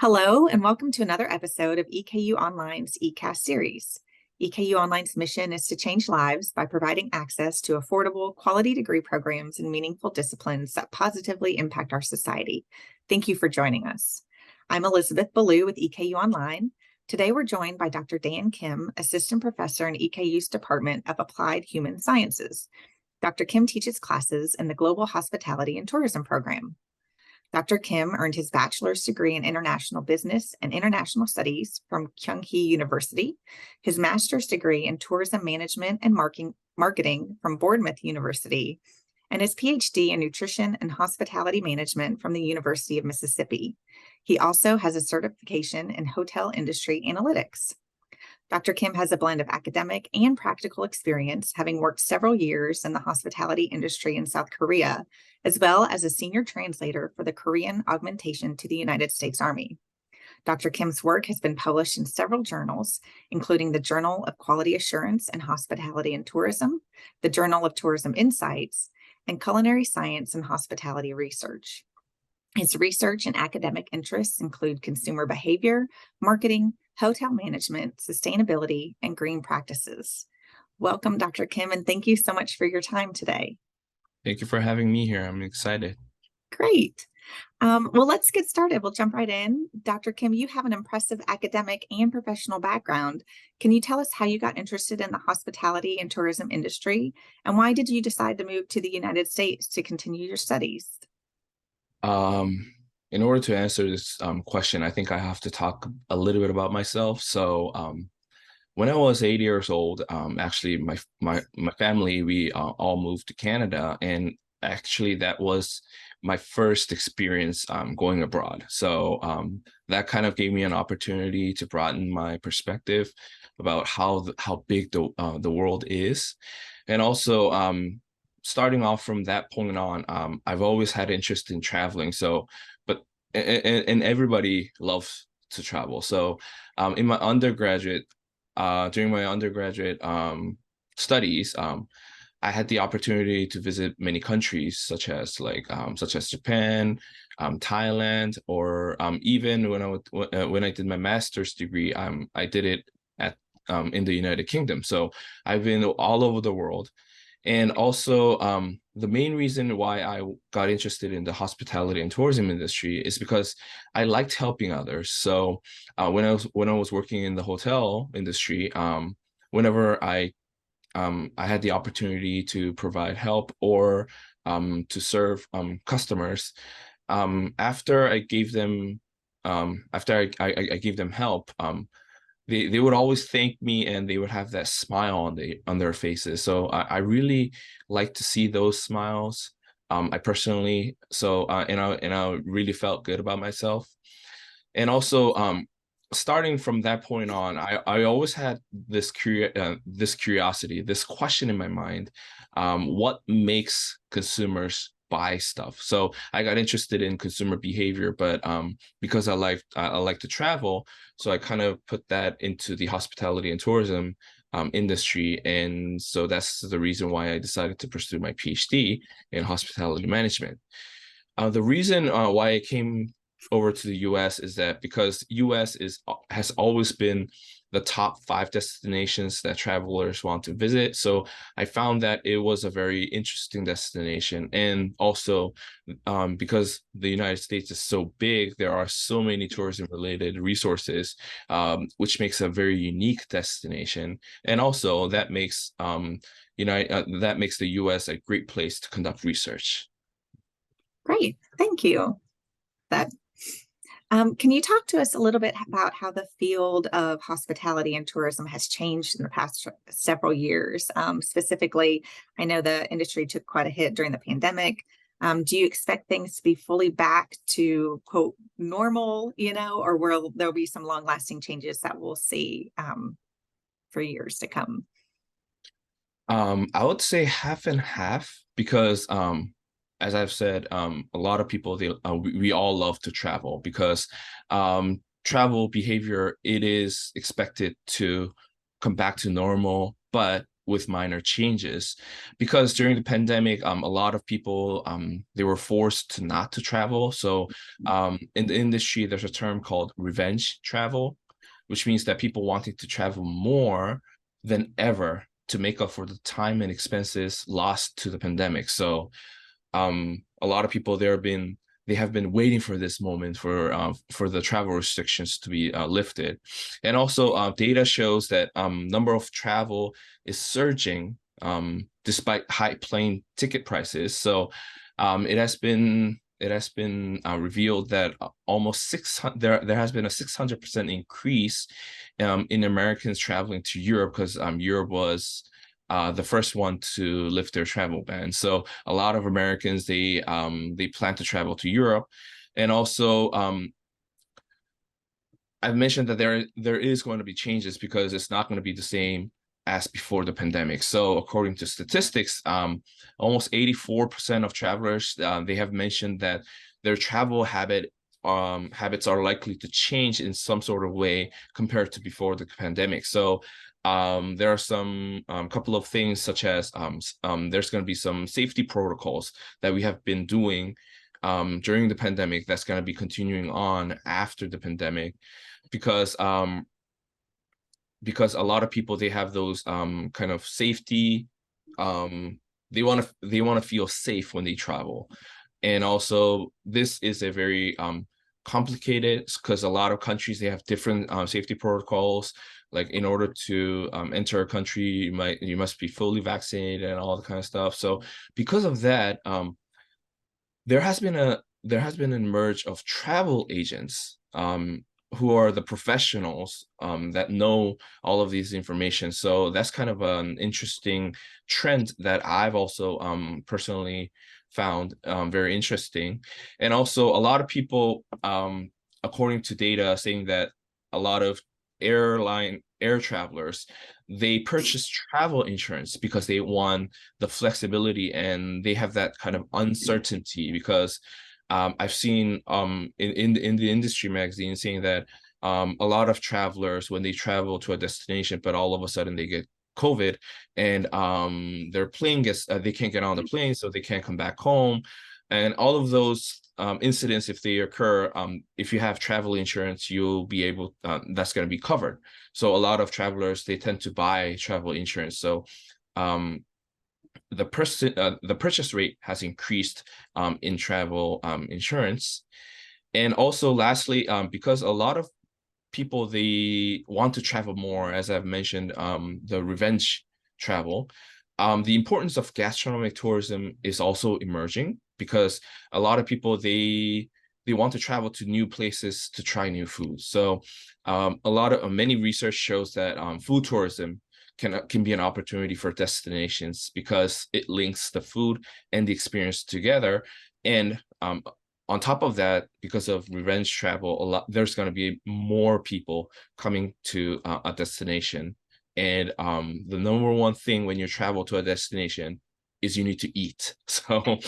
Hello, and welcome to another episode of EKU Online's eCast series. EKU Online's mission is to change lives by providing access to affordable, quality degree programs and meaningful disciplines that positively impact our society. Thank you for joining us. I'm Elizabeth Ballou with EKU Online. Today, we're joined by Dr. Dan Kim, Assistant Professor in EKU's Department of Applied Human Sciences. Dr. Kim teaches classes in the Global Hospitality and Tourism program. Dr. Kim earned his bachelor's degree in international business and international studies from Kyung-hee University, his master's degree in tourism management and marketing from Bournemouth University, and his PhD in nutrition and hospitality management from the University of Mississippi. He also has a certification in hotel industry analytics. Dr. Kim has a blend of academic and practical experience, having worked several years in the hospitality industry in South Korea, as well as a senior translator for the Korean augmentation to the United States Army. Dr. Kim's work has been published in several journals, including the Journal of Quality Assurance in Hospitality and Tourism, the Journal of Tourism Insights, and Culinary Science and Hospitality Research. His research and academic interests include consumer behavior, marketing, hotel management, sustainability, and green practices. Welcome, Dr. Kim, and thank you so much for your time today. Thank you for having me here. I'm excited. Great. Well, let's get started. We'll jump right in. Dr. Kim, you have an impressive academic and professional background. Can you tell us how you got interested in the hospitality and tourism industry, and why did you decide to move to the United States to continue your studies? In order to answer this question, I think I have to talk a little bit about myself. So when I was 8 years old, actually my family, we all moved to Canada, and actually that was my first experience going abroad. So that kind of gave me an opportunity to broaden my perspective about how big the world is. And also starting off from that point on, I've always had interest in traveling. So, and everybody loves to travel. So in my undergraduate, during my undergraduate studies, I had the opportunity to visit many countries, such as Japan, Thailand, or even when I did my master's degree, I did it at in the United Kingdom. So I've been all over the world. And also, the main reason why I got interested in the hospitality and tourism industry is because I liked helping others. So when I was working in the hotel industry, whenever I had the opportunity to provide help or to serve customers, after I gave them help, they would always thank me, and they would have that smile on their faces. So I really like to see those smiles. I personally, and I really felt good about myself. And also, starting from that point on, I always had this curiosity, this question in my mind: what makes consumers buy stuff? So I got interested in consumer behavior, but because I like to travel, so I kind of put that into the hospitality and tourism industry, and so that's the reason why I decided to pursue my PhD in hospitality management. The reason why I came over to the US is that because US has always been the top 5 destinations that travelers want to visit. So I found that it was a very interesting destination. And also because the United States is so big, there are so many tourism related resources, which makes a very unique destination. And also that makes the US a great place to conduct research. Great, thank you. Can you talk to us a little bit about how the field of hospitality and tourism has changed in the past several years? Specifically, I know the industry took quite a hit during the pandemic. Do you expect things to be fully back to, quote, normal, or will there be some long-lasting changes that we'll see for years to come? I would say half and half, because as I've said, a lot of people, we all love to travel, because travel behavior, it is expected to come back to normal, but with minor changes, because during the pandemic, a lot of people, they were forced to not to travel. So in the industry, there's a term called revenge travel, which means that people wanting to travel more than ever to make up for the time and expenses lost to the pandemic. So a lot of people they have been waiting for this moment for the travel restrictions to be lifted. And also data shows that number of travel is surging despite high plane ticket prices. So it has been revealed that almost 600 there has been a 600% increase in Americans traveling to Europe, because Europe was the first one to lift their travel ban. So a lot of Americans, they plan to travel to Europe. And also I've mentioned that there is going to be changes, because it's not going to be the same as before the pandemic. So according to statistics, almost 84% of travelers, they have mentioned that their travel habits are likely to change in some sort of way compared to before the pandemic. So there are some couple of things, such as there's going to be some safety protocols that we have been doing during the pandemic that's going to be continuing on after the pandemic, because a lot of people, they have those kind of safety, they want to feel safe when they travel. And also this is a very complicated, because a lot of countries, they have different safety protocols. Like in order to enter a country, you must be fully vaccinated and all that kind of stuff. So because of that, there has been an emerge of travel agents who are the professionals that know all of these information. So that's kind of an interesting trend that I've also personally found very interesting. And also a lot of people, according to data, saying that a lot of air travelers, they purchase travel insurance because they want the flexibility, and they have that kind of uncertainty, because I've seen in the industry magazine saying that a lot of travelers, when they travel to a destination, but all of a sudden they get COVID, and their plane gets they can't get on the plane, so they can't come back home, and all of those incidents, if they occur, if you have travel insurance, you'll be able that's going to be covered. So a lot of travelers, they tend to buy travel insurance. So the purchase rate has increased in travel insurance. And also lastly, because a lot of people, they want to travel more, as I've mentioned, the revenge travel, the importance of gastronomic tourism is also emerging, because a lot of people, they want to travel to new places to try new foods. So many research shows that food tourism can be an opportunity for destinations, because it links the food and the experience together. And on top of that, because of revenge travel, there's going to be more people coming to a destination. And the number one thing when you travel to a destination is you need to eat. So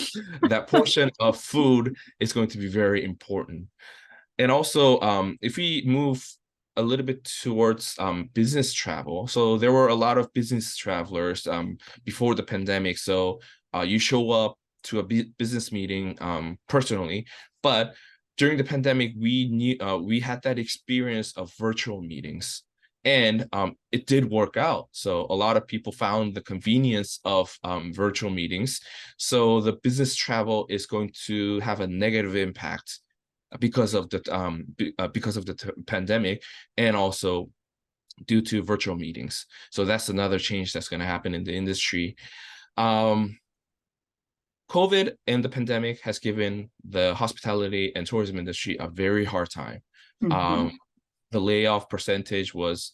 that portion of food is going to be very important. And also, if we move a little bit towards business travel, so there were a lot of business travelers before the pandemic. So you show up to a business meeting personally, but during the pandemic, we had that experience of virtual meetings, and it did work out. So a lot of people found the convenience of virtual meetings. So the business travel is going to have a negative impact because of the pandemic, and also due to virtual meetings. So that's another change that's going to happen in the industry. COVID and the pandemic has given the hospitality and tourism industry a very hard time. The layoff percentage was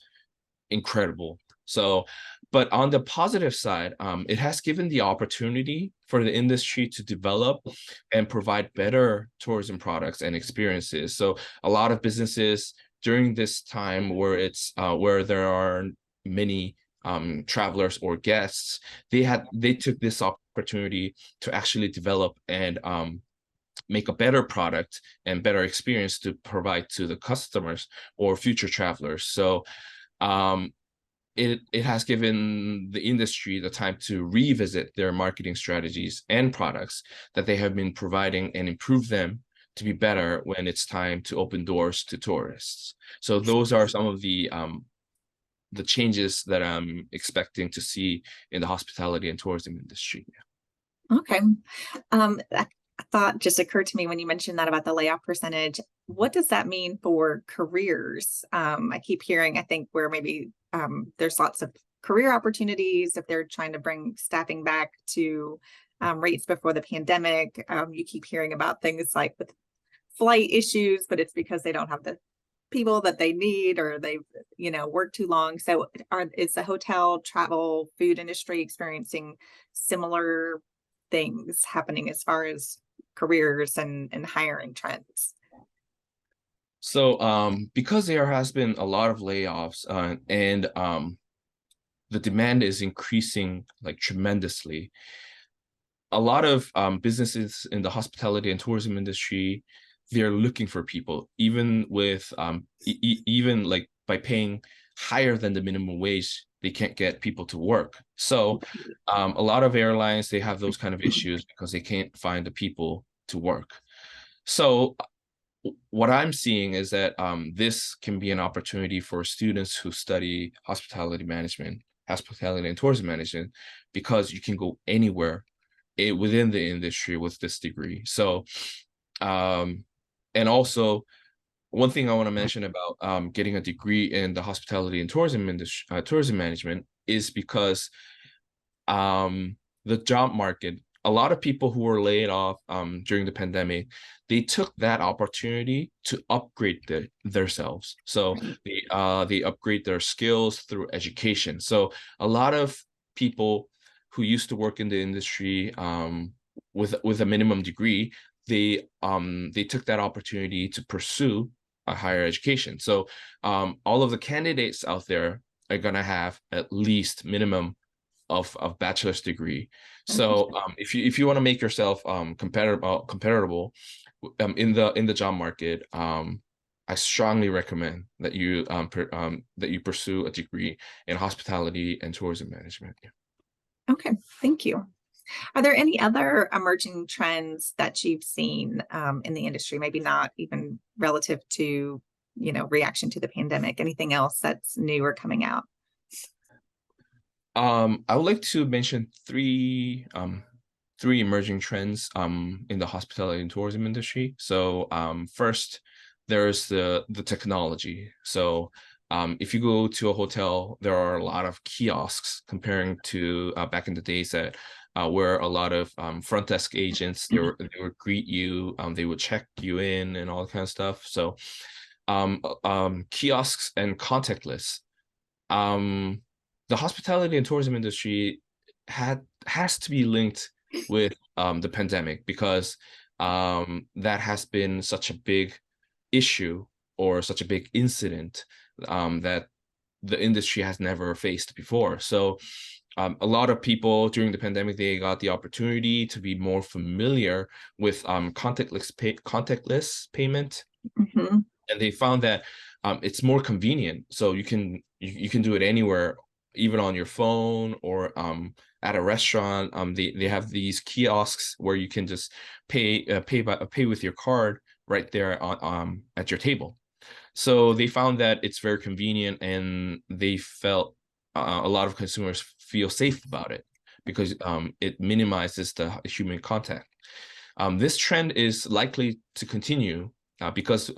incredible. So, but on the positive side, it has given the opportunity for the industry to develop and provide better tourism products and experiences. So a lot of businesses during this time, where there are many travelers or guests, they took this opportunity to actually develop and make a better product and better experience to provide to the customers or future travelers. So it has given the industry the time to revisit their marketing strategies and products that they have been providing and improve them to be better when it's time to open doors to tourists. So those are some of the changes that I'm expecting to see in the hospitality and tourism industry. Okay. A thought just occurred to me when you mentioned that about the layoff percentage. What does that mean for careers? I keep hearing, I think, where maybe there's lots of career opportunities if they're trying to bring staffing back to rates before the pandemic. You keep hearing about things like with flight issues, but it's because they don't have the people that they need, or they've worked too long. So is the hotel, travel, food industry experiencing similar things happening as far as careers and hiring trends? So because there has been a lot of layoffs, and the demand is increasing like tremendously, a lot of businesses in the hospitality and tourism industry, they're looking for people, even with even like by paying higher than the minimum wage, they can't get people to work. So a lot of airlines, they have those kind of issues because they can't find the people to work. So what I'm seeing is that this can be an opportunity for students who study hospitality and tourism management, because you can go anywhere within the industry with this degree. So, and also one thing I want to mention about getting a degree in the hospitality and tourism industry, tourism management, is because the job market, a lot of people who were laid off during the pandemic, they took that opportunity to upgrade themselves. So they upgrade their skills through education. So a lot of people who used to work in the industry with a minimum degree, they took that opportunity to pursue a higher education. So all of the candidates out there are gonna have at least minimum of bachelor's degree. So if you want to make yourself comparable in the job market, I strongly recommend that you pursue a degree in hospitality and tourism management. Okay, thank you. Are there any other emerging trends that you've seen in the industry, maybe not even relative to, reaction to the pandemic? Anything else that's new or coming out? I would like to mention three emerging trends in the hospitality and tourism industry. So first, there's the technology. So if you go to a hotel, there are a lot of kiosks comparing to back in the days that where a lot of front desk agents, they would greet you, they would check you in and all that kind of stuff. So kiosks and contactless. The hospitality and tourism industry has to be linked with the pandemic, because that has been such a big issue, or such a big incident that the industry has never faced before. So a lot of people during the pandemic, they got the opportunity to be more familiar with contactless payment. Mm-hmm. And they found that it's more convenient. So you can do it anywhere, even on your phone, or at a restaurant. They have these kiosks where you can just pay with your card right there on at your table. So they found that it's very convenient, and they felt a lot of consumers feel safe about it, because it minimizes the human contact. This trend is likely to continue because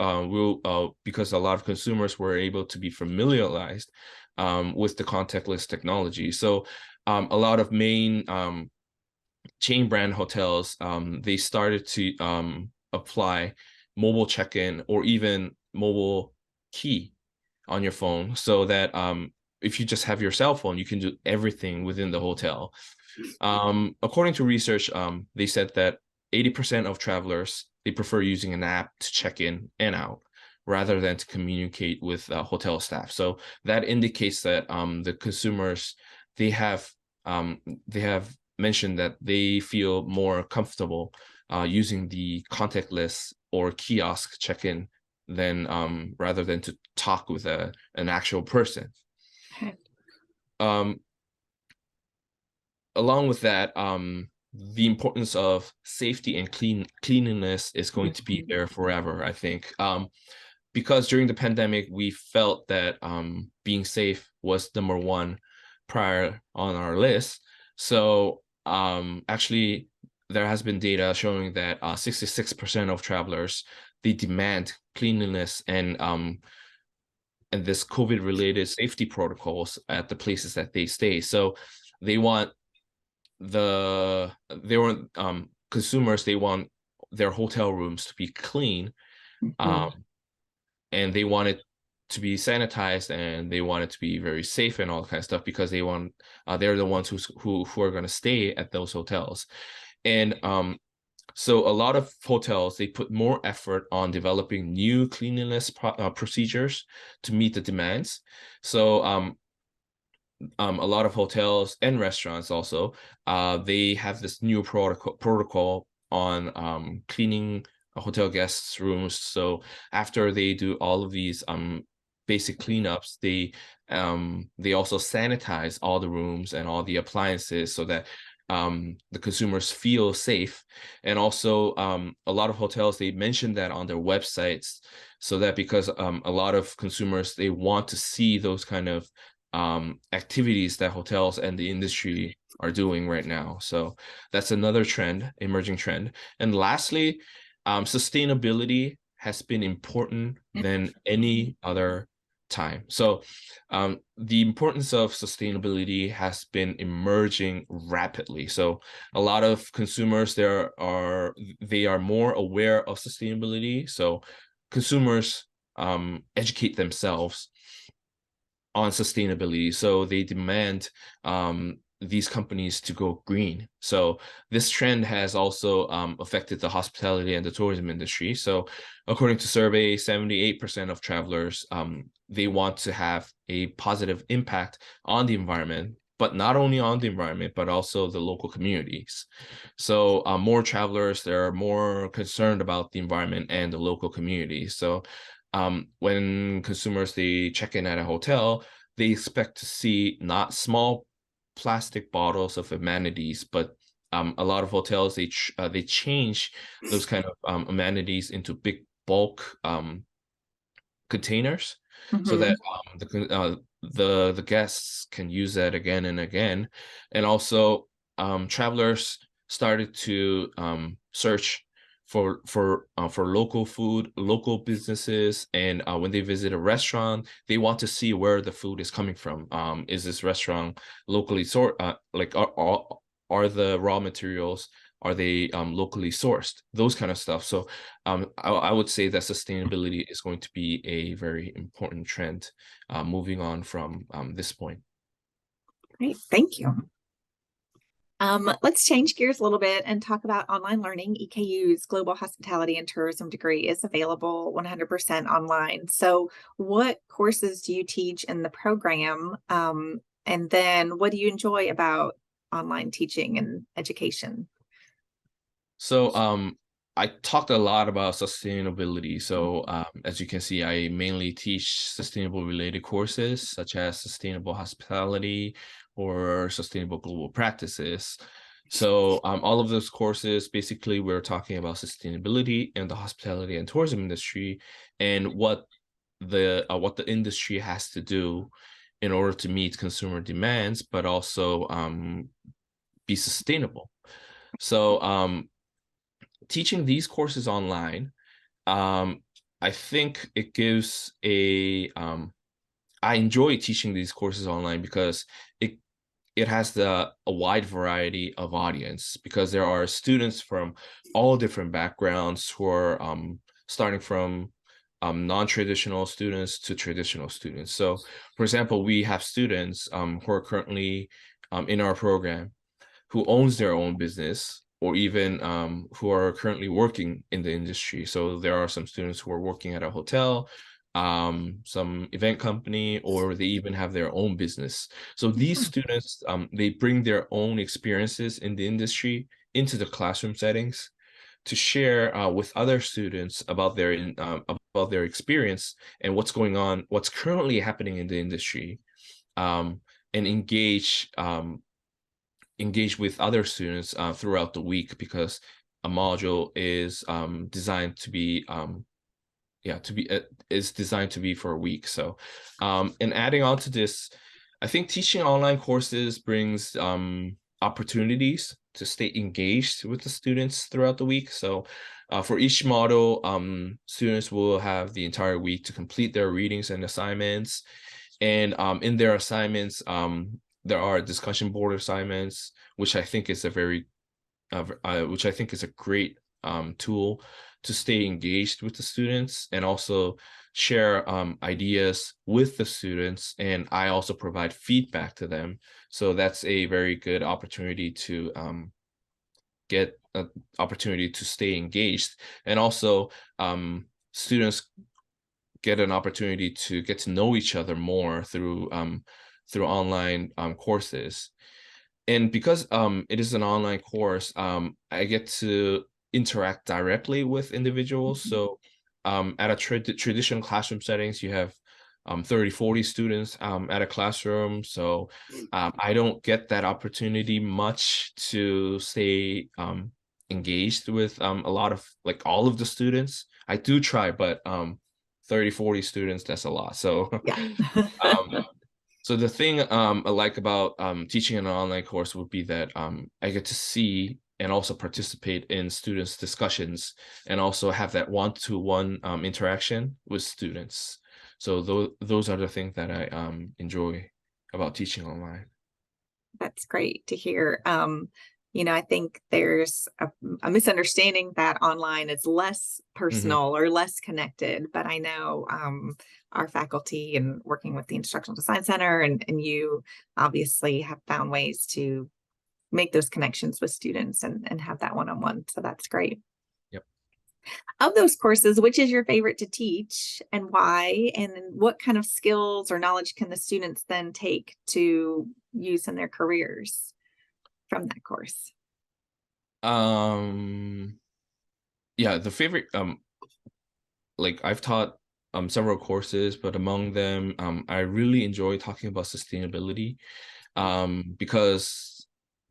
because a lot of consumers were able to be familiarized with the contactless technology. So a lot of main chain brand hotels, they started to apply mobile check-in, or even mobile key on your phone, so that if you just have your cell phone, you can do everything within the hotel. According to research, they said that 80% of travelers, they prefer using an app to check in and out rather than to communicate with hotel staff. So that indicates that the consumers, they have mentioned that they feel more comfortable using the contactless or kiosk check-in than rather than to talk with an actual person. Okay. um, along with that, the importance of safety and cleanliness is going to be Mhm. there forever, I think. Because during the pandemic, we felt that being safe was number one prior on our list. So actually, there has been data showing that 66% of travelers, they demand cleanliness and this COVID-related safety protocols at the places that they stay. So they want they want consumers, they want their hotel rooms to be clean, um, Mhm. and they want it to be sanitized, and they want it to be very safe and all that kind of stuff, because they're the ones who are going to stay at those hotels. And so a lot of hotels, they put more effort on developing new cleanliness procedures to meet the demands. So a lot of hotels and restaurants also, they have this new protocol on cleaning hotel guests' rooms. So after they do all of these basic cleanups, they also sanitize all the rooms and all the appliances so that the consumers feel safe. And also a lot of hotels, they mention that on their websites, so that because a lot of consumers, they want to see those kind of activities that hotels and the industry are doing right now. So that's another trend, emerging trend. And lastly, sustainability has been important than any other time. So the importance of sustainability has been emerging rapidly. So a lot of consumers they are more aware of sustainability. So consumers educate themselves on sustainability. So they demand these companies to go green. So this trend has also affected the hospitality and the tourism industry. So according to survey, 78% of travelers, they want to have a positive impact on the environment, but not only on the environment, but also the local communities. So more travelers, they're more concerned about the environment and the local community. So when consumers, they check in at a hotel, they expect to see not small plastic bottles of amenities, but a lot of hotels, they change those kind of amenities into big bulk containers, so that Mhm. the guests can use that again and again. And also travelers started to search for local food, local businesses, and when they visit a restaurant, they want to see where the food is coming from. Is this restaurant locally like are the raw materials, are they locally sourced? Those kind of stuff. So I would say that sustainability is going to be a very important trend moving on from this point. Great, thank you. Let's change gears a little bit and talk about online learning. EKU's Global Hospitality and Tourism degree is available 100% online. So, what courses do you teach in the program? And then, what do you enjoy about online teaching and education? So I talked a lot about sustainability. So as you can see, I mainly teach sustainable related courses such as sustainable hospitality or sustainable global practices. So all of those courses, basically, we're talking about sustainability in the hospitality and tourism industry, and what the industry has to do in order to meet consumer demands, but also be sustainable. So teaching these courses online, um, I think it gives I enjoy teaching these courses online because it it has a wide variety of audience, because there are students from all different backgrounds who are starting from non-traditional students to traditional students. So, for example, we have students who are currently in our program who owns their own business, or even who are currently working in the industry. So there are some students who are working at a hotel, some event company, or they even have their own business. So these students, they bring their own experiences in the industry into the classroom settings to share with other students about their experience and what's going on, what's currently happening in the industry. Um, and engage with other students throughout the week, because a module is designed to be is designed to be for a week. So and adding on to this, I think teaching online courses brings opportunities to stay engaged with the students throughout the week. So for each model, students will have the entire week to complete their readings and assignments. And in their assignments, there are discussion board assignments, which I think is a which I think is a great tool to stay engaged with the students and also share ideas with the students. And I also provide feedback to them. So that's a very good opportunity to get an opportunity to stay engaged. And also students get an opportunity to get to know each other more through online courses. And because it is an online course, I get to interact directly with individuals. Mhm. So at a traditional classroom settings, you have 30, 40 students at a classroom. So I don't get that opportunity much to stay engaged with a lot of, like, all of the students. I do try, but 30, 40 students, that's a lot. So Yeah. um, so the thing I like about teaching an online course would be that I get to see and also participate in students' discussions, and also have that one-to-one interaction with students. So those are the things that I enjoy about teaching online. That's great to hear. I think there's a misunderstanding that online is less Hmm. personal or less connected, but I know our faculty and working with the Instructional Design Center and you obviously have found ways to make those connections with students and have that one-on-one. So that's great. Yep. Of those courses, which is your favorite to teach and why? And then what kind of skills or knowledge can the students then take to use in their careers from that course? Um, yeah, the favorite like, I've taught several courses, but among them, I really enjoy talking about sustainability, because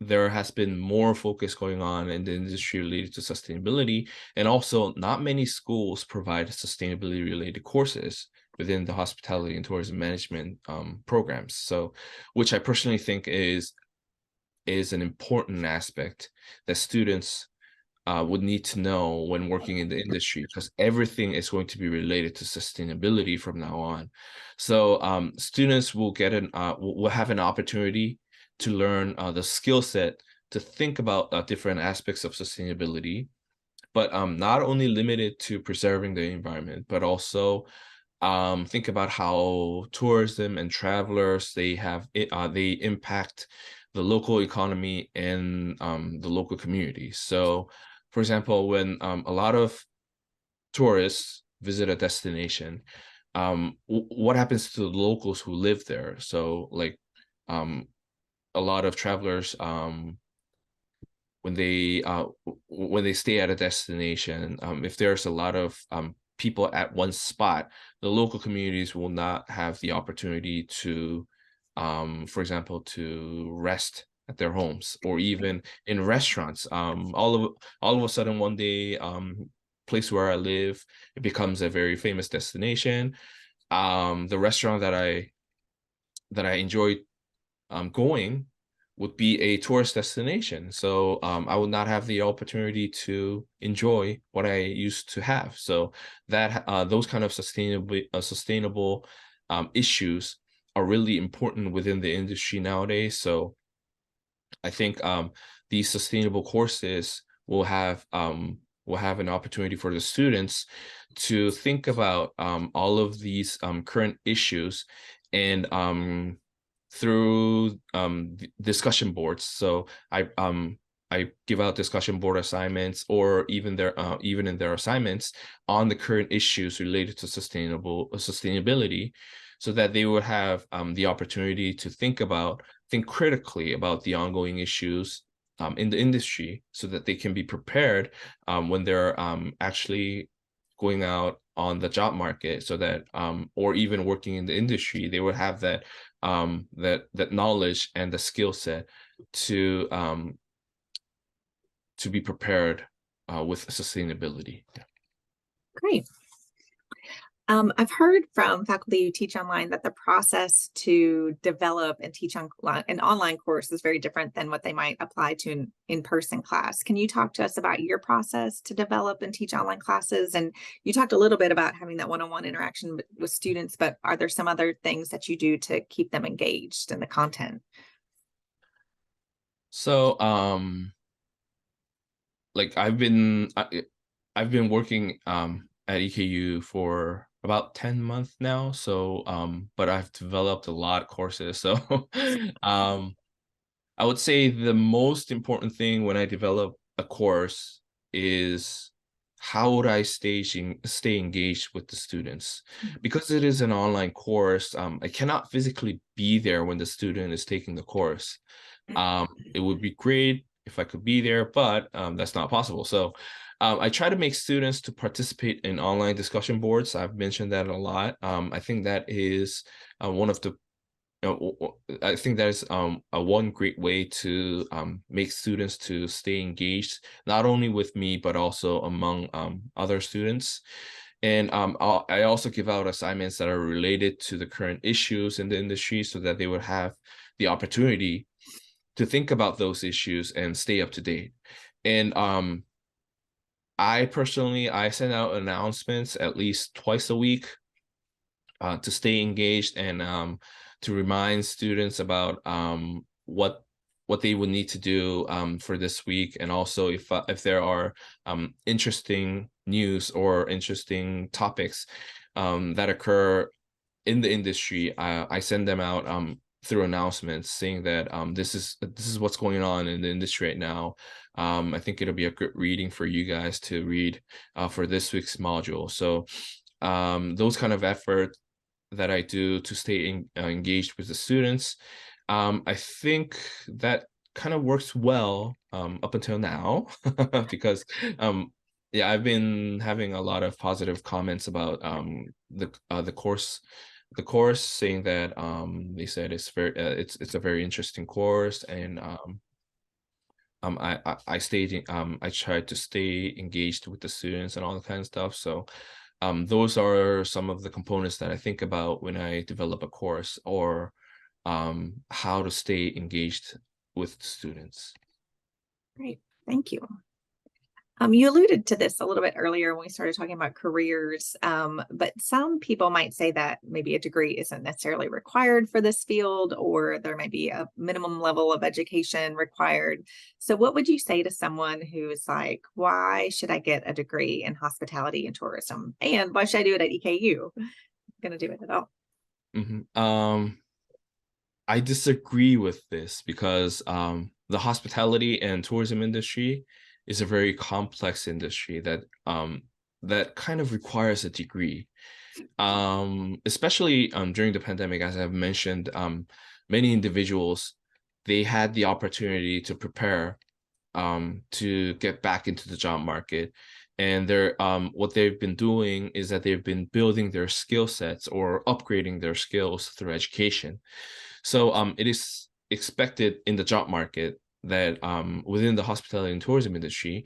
there has been more focus going on in the industry related to sustainability, and also not many schools provide sustainability related courses within the hospitality and tourism management programs. So, which I personally think is an important aspect that students would need to know when working in the industry, because everything is going to be related to sustainability from now on. So students will will have an opportunity to learn the skill set to think about different aspects of sustainability, but not only limited to preserving the environment, but also think about how tourism and travelers, they impact the local economy and the local community. So for example, when a lot of tourists visit a destination, what happens to the locals who live there? So, like, um, a lot of travelers, when they stay at a destination, if there's a lot of people at one spot, the local communities will not have the opportunity to, for example, to rest at their homes, or even in restaurants. All of a sudden one day, place where I live, it becomes a very famous destination. The restaurant that I enjoy going would be a tourist destination. So I would not have the opportunity to enjoy what I used to have. So that those kind of sustainable issues are really important within the industry nowadays. So I think these sustainable courses will have an opportunity for the students to think about all of these current issues, and through discussion boards. So I give out discussion board assignments, or even in their assignments, on the current issues related to sustainability, so that they would have the opportunity to think critically about the ongoing issues in the industry, so that they can be prepared when they're actually going out on the job market, so that or even working in the industry, they would have that that knowledge and the skill set to be prepared with sustainability. Yeah. Great. I've heard from faculty who teach online that the process to develop and teach on an online course is very different than what they might apply to an in-person class. Can you talk to us about your process to develop and teach online classes? And you talked a little bit about having that one-on-one interaction with students, but are there some other things that you do to keep them engaged in the content? So, like I've been working at EKU for about 10 months now. So, but I've developed a lot of courses. So, um, I would say the most important thing when I develop a course is how would I stay engaged with the students? Because it is an online course, I cannot physically be there when the student is taking the course. It would be great if I could be there, but that's not possible. So I try to make students to participate in online discussion boards. I've mentioned that a lot. I think that is one of the I think that is a one great way to make students to stay engaged, not only with me, but also among other students. And I also give out assignments that are related to the current issues in the industry so that they would have the opportunity to think about those issues and stay up to date. And I personally, I send out announcements at least twice a week to stay engaged and to remind students about what they would need to do for this week, and also if there are interesting news or interesting topics that occur in the industry, I send them out through announcements saying that this is what's going on in the industry right now. I think it'll be a good reading for you guys to read for this week's module. So those kind of efforts that I do to stay engaged with the students, I think that kind of works well up until now because yeah, I've been having a lot of positive comments about the course, saying that they said it's very it's a very interesting course, and I stayed I tried to stay engaged with the students and all that kind of stuff. So those are some of the components that I think about when I develop a course, or how to stay engaged with students. Great, thank you. You alluded to this a little bit earlier when we started talking about careers, but some people might say that maybe a degree isn't necessarily required for this field, or there might be a minimum level of education required. So, what would you say to someone who is like, why should I get a degree in hospitality and tourism? And why should I do it at EKU? I'm going to do it at all. I disagree with this because the hospitality and tourism industry is a very complex industry that kind of requires a degree, especially during the pandemic. As I've mentioned, many individuals, they had the opportunity to prepare to get back into the job market, and they're what they've been doing is that they've been building their skill sets or upgrading their skills through education. So it is expected in the job market that within the hospitality and tourism industry,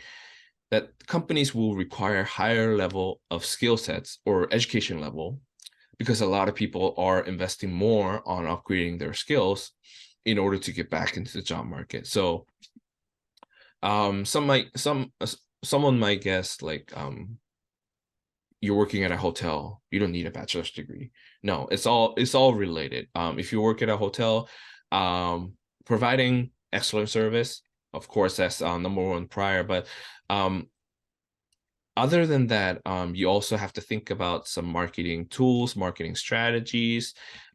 that companies will require higher level of skill sets or education level, because a lot of people are investing more on upgrading their skills in order to get back into the job market. So someone might guess, like, you're working at a hotel, you don't need a bachelor's degree. No, it's all related. If you work at a hotel, providing excellent service, of course, that's number one prior. But other than that, you also have to think about some marketing tools, marketing strategies.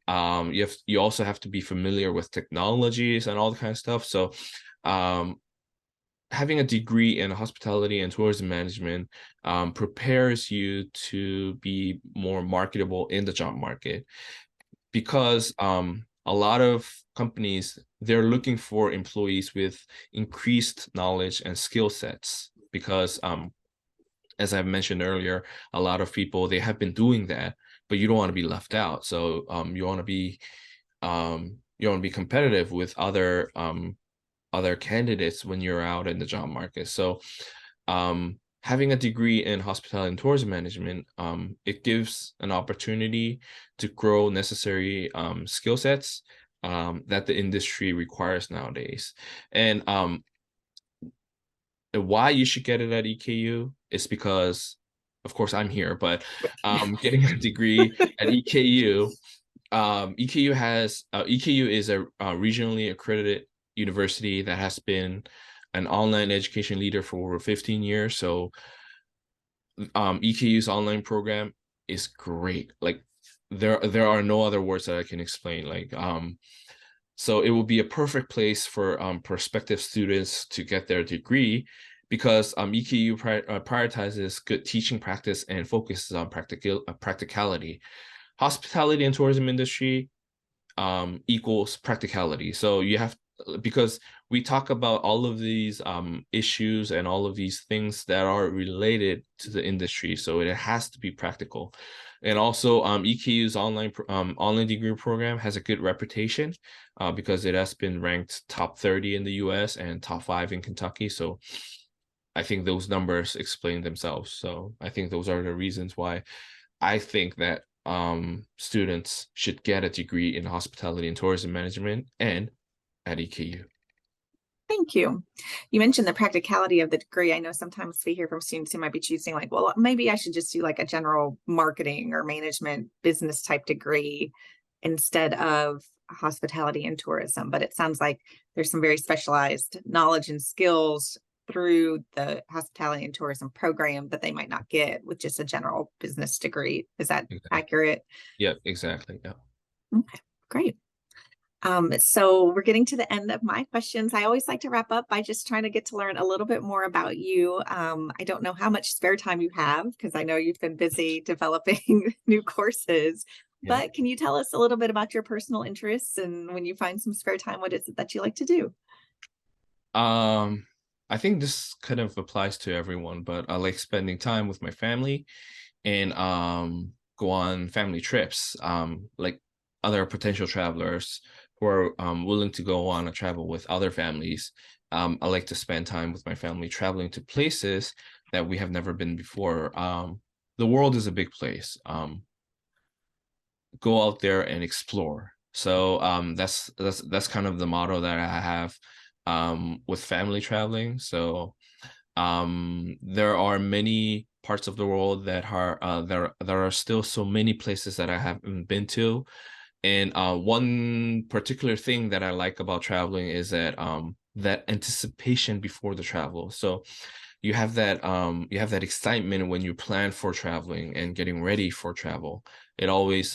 You also have to be familiar with technologies and all the kind of stuff. So having a degree in hospitality and tourism management prepares you to be more marketable in the job market, because a lot of companies, they're looking for employees with increased knowledge and skill sets, because as I've mentioned earlier, a lot of people, they have been doing that, but you don't want to be left out. So you want to be you want to be competitive with other candidates when you're out in the job market. So having a degree in hospitality and tourism management, it gives an opportunity to grow necessary skill sets that the industry requires nowadays. And why you should get it at EKU is because, of course, I'm here, but getting a degree at EKU, EKU is a regionally accredited university that has been an online education leader for over 15 years. So EKU's online program is great. Like there are no other words that I can explain. Like so it will be a perfect place for prospective students to get their degree because EKU prioritizes good teaching practice and focuses on practicality. Hospitality and tourism industry equals practicality. So you have, because we talk about all of these issues and all of these things that are related to the industry. So it has to be practical. And also EKU's online degree program has a good reputation because it has been ranked top 30 in the US and top 5 in Kentucky. So I think those numbers explain themselves. So I think those are the reasons why I think that students should get a degree in hospitality and tourism management and at EKU. Thank you. You mentioned the practicality of the degree. I know sometimes we hear from students who might be choosing like, well, maybe I should just do like a general marketing or management business type degree instead of hospitality and tourism. But it sounds like there's some very specialized knowledge and skills through the hospitality and tourism program that they might not get with just a general business degree. Is that accurate? Yeah, exactly. Yeah. Okay, great. So we're getting to the end of my questions. I always like to wrap up by just trying to get to learn a little bit more about you. I don't know how much spare time you have because I know you've been busy developing new courses, Yeah. but can you tell us a little bit about your personal interests and when you find some spare time, what is it that you like to do? I think this kind of applies to everyone, but I like spending time with my family and go on family trips. Like other potential travelers who are willing to go on a travel with other families. I like to spend time with my family traveling to places that we have never been before. The world is a big place. Go out there and explore. So that's kind of the motto that I have with family traveling. So there are many parts of the world that are there are still so many places that I haven't been to. And one particular thing that I like about traveling is that anticipation before the travel. So you have that excitement when you plan for traveling and getting ready for travel. It always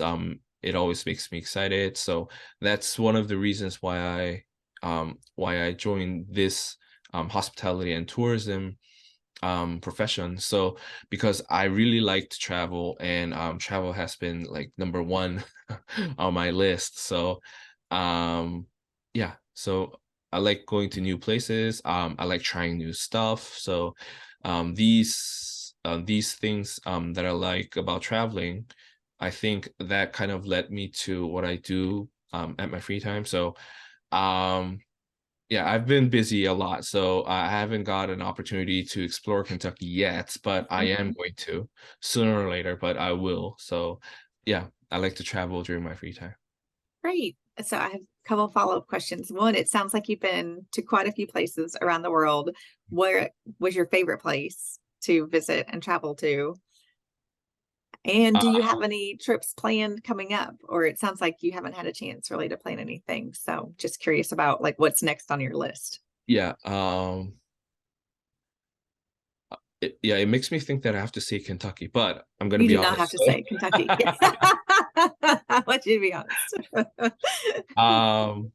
makes me excited. So that's one of the reasons why I joined this hospitality and tourism profession. So because I really like to travel, and travel has been like number one on my list. So yeah, so I like going to new places. I like trying new stuff. So these things that I like about traveling, I think that kind of led me to what I do at my free time. So yeah, I've been busy a lot, so I haven't got an opportunity to explore Kentucky yet, but I am going to sooner or later, but I will. So yeah, I like to travel during my free time. Great. So I have a couple follow-up questions. One, it sounds like you've been to quite a few places around the world. Where was your favorite place to visit and travel to? And do you Uh, have any trips planned coming up? Or it sounds like you haven't had a chance really to plan anything. So just curious about like what's next on your list. yeah, it makes me think that I have to say Kentucky, but I'm gonna You be do not have honest. to say Kentucky. I want you to be honest. Um,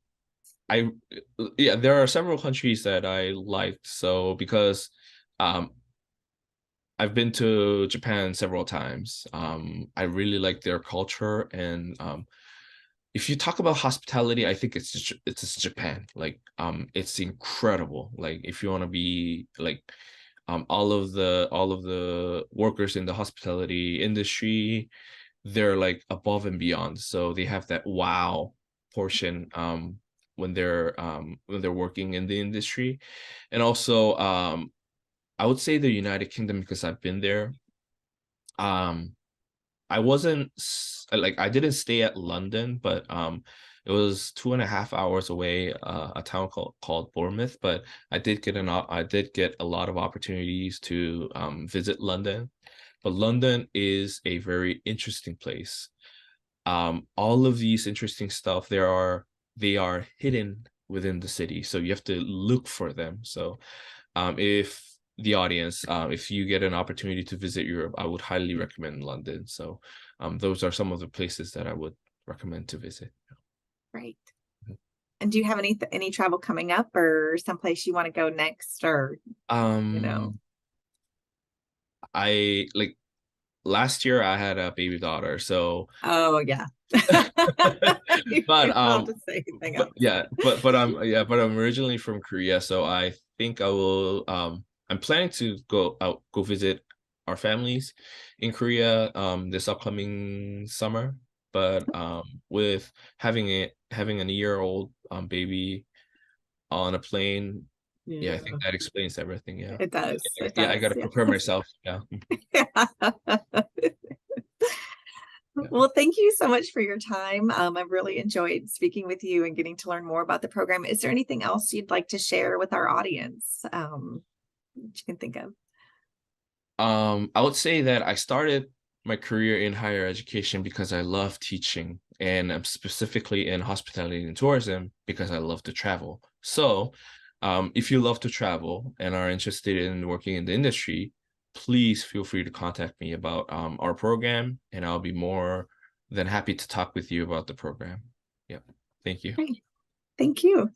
I yeah, there are several countries that I liked. So because um I've been to Japan several times. I really like their culture, and if you talk about hospitality, I think it's just Japan. Like, it's incredible. Like, if you want to be like, all of the workers in the hospitality industry, they're like above and beyond. So they have that wow portion when they're working in the industry. And also I would say the United Kingdom because I've been there. Um I wasn't like I didn't stay at London, but it was 2.5 hours away, a town called Bournemouth. But I did get a lot of opportunities to visit London. But London is a very interesting place. All of these interesting stuff they are hidden within the city, so you have to look for them. So if the audience, if you get an opportunity to visit Europe, I would highly recommend London. So those are some of the places that I would recommend to visit. Great. And do you have any travel coming up or someplace you want to go next or, you know? um I like last year I had a baby daughter, so Oh yeah. but You're allowed to say anything else. but I'm originally from Korea, so I think I will I'm planning to go visit our families in Korea this upcoming summer. But with having a year-old baby on a plane, yeah, I Yeah, think that explains everything. Yeah. it does. It Yeah, I does. gotta prepare myself. Yeah. Yeah. Yeah. Well, thank you so much for your time. I've really enjoyed speaking with you and getting to learn more about the program. Is there anything else you'd like to share with our audience that you can think of? I would say that I started my career in higher education because I love teaching, and I'm specifically in hospitality and tourism because I love to travel. So, if you love to travel and are interested in working in the industry, please feel free to contact me about our program, and I'll be more than happy to talk with you about the program. Yep. Thank you. Great. Thank you.